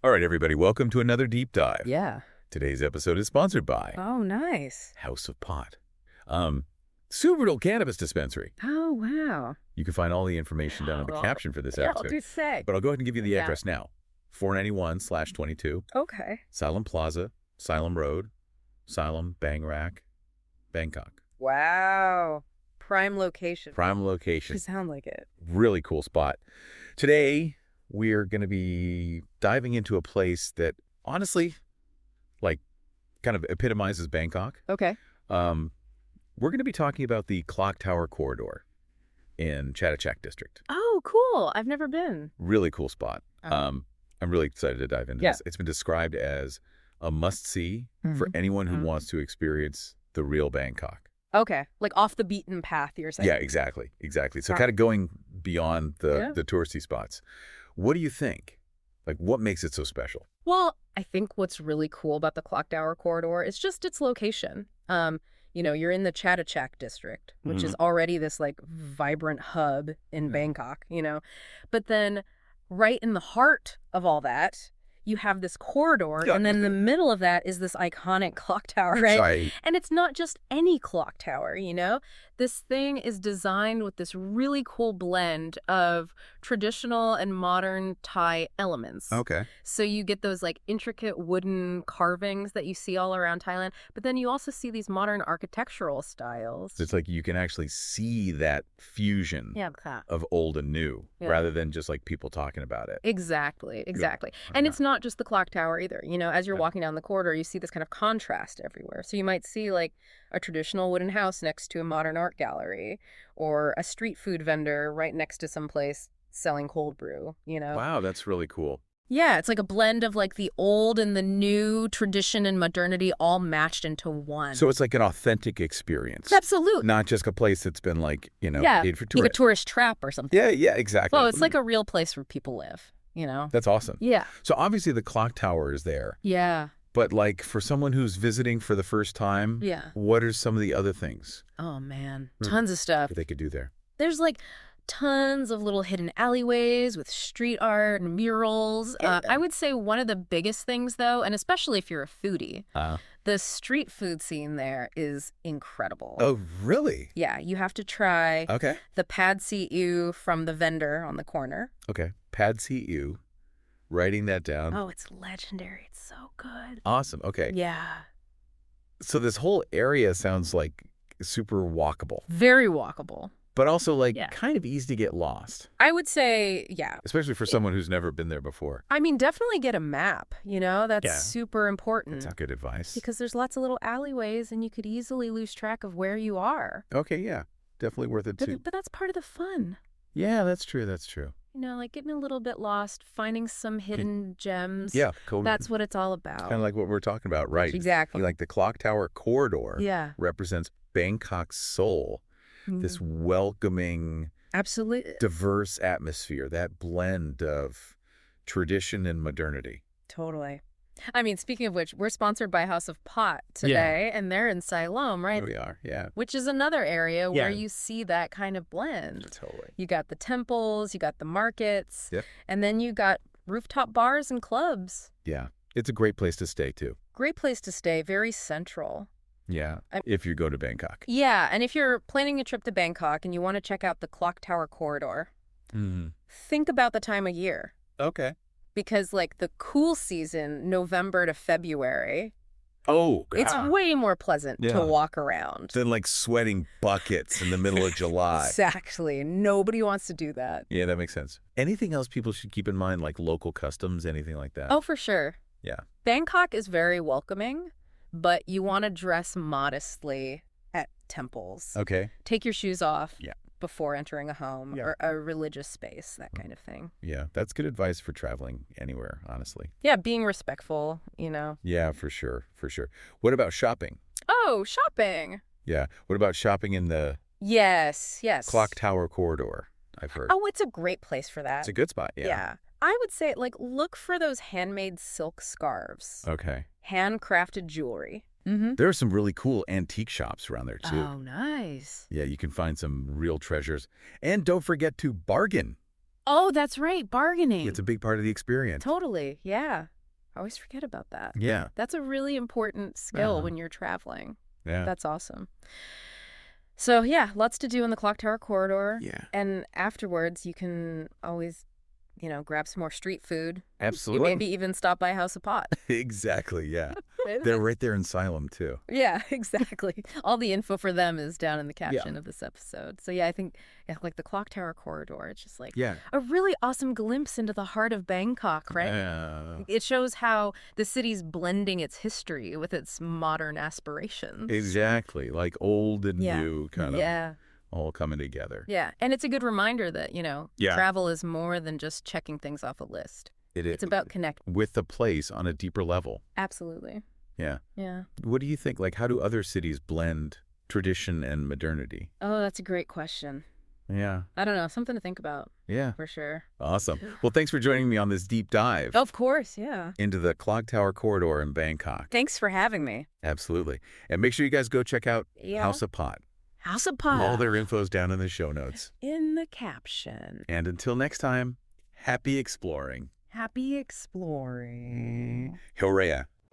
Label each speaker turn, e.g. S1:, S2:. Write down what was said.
S1: All right, everybody, welcome to another deep dive.
S2: Yeah.
S1: Today's episode is sponsored by
S2: Oh, nice.
S1: House of Pot. Super little cannabis dispensary.
S2: Oh, wow.
S1: You can find all the information down in the
S2: Well,
S1: caption for this
S2: yeah, I'll
S1: episode.
S2: do say.
S1: But I'll go ahead and give you the
S2: Yeah.
S1: address now. 491/22,
S2: Okay.
S1: Siloam Plaza, Siloam Road, Siloam, Bangkok, Bangkok.
S2: Wow. Prime location.
S1: Prime location.
S2: You sound like it.
S1: Really cool spot. Today, we're going to be diving into a place that, honestly, like, kind of epitomizes Bangkok.
S2: Okay.
S1: We're going to be talking about the Clock Tower Corridor in Chatuchak District.
S2: Oh, cool. I've never been.
S1: Really cool spot.
S2: Oh.
S1: I'm really excited to dive into
S2: Yeah.
S1: this. It's been described as a must-see for anyone who wants to experience the real Bangkok.
S2: Okay. Like off the beaten path, you're saying?
S1: Yeah, exactly. So
S2: Right.
S1: kind of going beyond the
S2: Yeah.
S1: touristy spots. What do you think? Like, what makes it so special?
S2: Well, I think what's really cool about the Clock Tower Corridor is just its location. You're in the Chatuchak District, which is already this like vibrant hub in Bangkok, But then right in the heart of all that, you have this corridor, and then in the middle of that is this iconic clock tower, right?
S1: Sorry.
S2: And it's not just any clock tower, This thing is designed with this really cool blend of traditional and modern Thai elements.
S1: Okay.
S2: So you get those like intricate wooden carvings that you see all around Thailand, but then you also see these modern architectural styles.
S1: It's like you can actually see that fusion of old and new rather than just like people talking about it.
S2: Exactly. And it's not just the clock tower either. As you're walking down the corridor, you see this kind of contrast everywhere. So you might see like a traditional wooden house next to a modern art gallery, or a street food vendor right next to some place selling cold brew,
S1: Wow, that's really cool.
S2: Yeah, it's like a blend of like the old and the new, tradition and modernity all matched into one.
S1: So it's like an authentic experience.
S2: Absolutely.
S1: Not just a place that's been like, paid for
S2: like a
S1: tourists.
S2: tourist trap or something.
S1: Yeah, exactly.
S2: Well, it's like a real place where people live,
S1: That's awesome.
S2: Yeah.
S1: So obviously the clock tower is there.
S2: Yeah.
S1: But like for someone who's visiting for the first time, what are some of the other things
S2: Oh, man. Tons of stuff.
S1: that they could do there?
S2: There's like tons of little hidden alleyways with street art and murals. I would say one of the biggest things, though, and especially if you're a foodie, the street food scene there is incredible.
S1: Oh, really?
S2: Yeah, you have to try the pad see ew from the vendor on the corner.
S1: Okay. Pad see ew. Writing that down.
S2: Oh, it's legendary. It's so good.
S1: Awesome. Okay.
S2: Yeah.
S1: So this whole area sounds like super walkable,
S2: Very walkable.
S1: but also like kind of easy to get lost,
S2: I would say, yeah.
S1: especially for someone who's never been there before.
S2: I mean, definitely get a map, That's super important.
S1: That's not good advice.
S2: Because there's lots of little alleyways and you could easily lose track of where you are.
S1: Okay, yeah. Definitely worth it too.
S2: But that's part of the fun.
S1: Yeah, that's true.
S2: Like getting a little bit lost, finding some hidden gems.
S1: Yeah, cool.
S2: That's what it's all about.
S1: Kind of like what we're talking about, right?
S2: Exactly.
S1: Like the Clock Tower Corridor represents Bangkok's soul, this
S2: Mm.
S1: welcoming,
S2: Absolutely.
S1: diverse atmosphere, that blend of tradition and modernity.
S2: Totally. I mean, speaking of which, we're sponsored by House of Pot today, and they're in Siloam, right?
S1: We are, yeah.
S2: Which is another area where you see that kind of blend.
S1: Totally.
S2: You got the temples, you got the markets,
S1: Yep.
S2: and then you got rooftop bars and clubs.
S1: Yeah. It's a great place to stay, too.
S2: Great place to stay, very central.
S1: Yeah, if you go to Bangkok.
S2: Yeah, and if you're planning a trip to Bangkok and you want to check out the Clock Tower Corridor, think about the time of year.
S1: Okay.
S2: Because, like, the cool season, November to February,
S1: Oh,
S2: it's way more pleasant to walk around.
S1: Than like sweating buckets in the middle of July.
S2: Exactly. Nobody wants to do that.
S1: Yeah, that makes sense. Anything else people should keep in mind, like local customs, anything like that?
S2: Oh, for sure.
S1: Yeah.
S2: Bangkok is very welcoming, but you want to dress modestly at temples.
S1: Okay.
S2: Take your shoes off.
S1: Yeah.
S2: Before entering a home or a religious space, that kind of thing.
S1: Yeah, that's good advice for traveling anywhere, honestly.
S2: Yeah, being respectful,
S1: Yeah, for sure. What about shopping?
S2: Oh, shopping.
S1: Yeah. What about shopping in the
S2: Yes.
S1: Clock Tower Corridor, I've heard.
S2: Oh, it's a great place for that.
S1: It's a good spot, yeah.
S2: I would say, like, look for those handmade silk scarves.
S1: Okay.
S2: Handcrafted jewelry.
S1: There are some really cool antique shops around there, too.
S2: Oh, nice.
S1: Yeah, you can find some real treasures. And don't forget to bargain.
S2: Oh, that's right. Bargaining.
S1: It's a big part of the experience.
S2: Totally. Yeah. I always forget about that.
S1: Yeah.
S2: That's a really important skill when you're traveling.
S1: Yeah.
S2: That's awesome. So, yeah, lots to do in the Clock Tower corridor.
S1: Yeah.
S2: And afterwards, you can always, grab some more street food.
S1: Absolutely.
S2: You maybe even stop by House of Pot.
S1: Exactly, yeah. They're right there in Siloam, too.
S2: Yeah, exactly. All the info for them is down in the caption of this episode. So, yeah, I think like the Clock Tower corridor, it's just like a really awesome glimpse into the heart of Bangkok, right? It shows how the city's blending its history with its modern aspirations.
S1: Exactly, like old and new kind of all coming together.
S2: Yeah, and it's a good reminder that, travel is more than just checking things off a list. It's about connecting
S1: with the place on a deeper level.
S2: Absolutely.
S1: Yeah.
S2: Yeah.
S1: What do you think? Like, how do other cities blend tradition and modernity?
S2: Oh, that's a great question.
S1: Yeah.
S2: I don't know. Something to think about.
S1: Yeah.
S2: For sure.
S1: Awesome. Well, thanks for joining me on this deep dive.
S2: Of course, yeah.
S1: Into the Clock Tower corridor in Bangkok.
S2: Thanks for having me.
S1: Absolutely. And make sure you guys go check out House of Pot.
S2: House of Pot.
S1: All their info's down in the show notes.
S2: In the caption.
S1: And until next time, happy exploring.
S2: Happy exploring.
S1: Hilrea.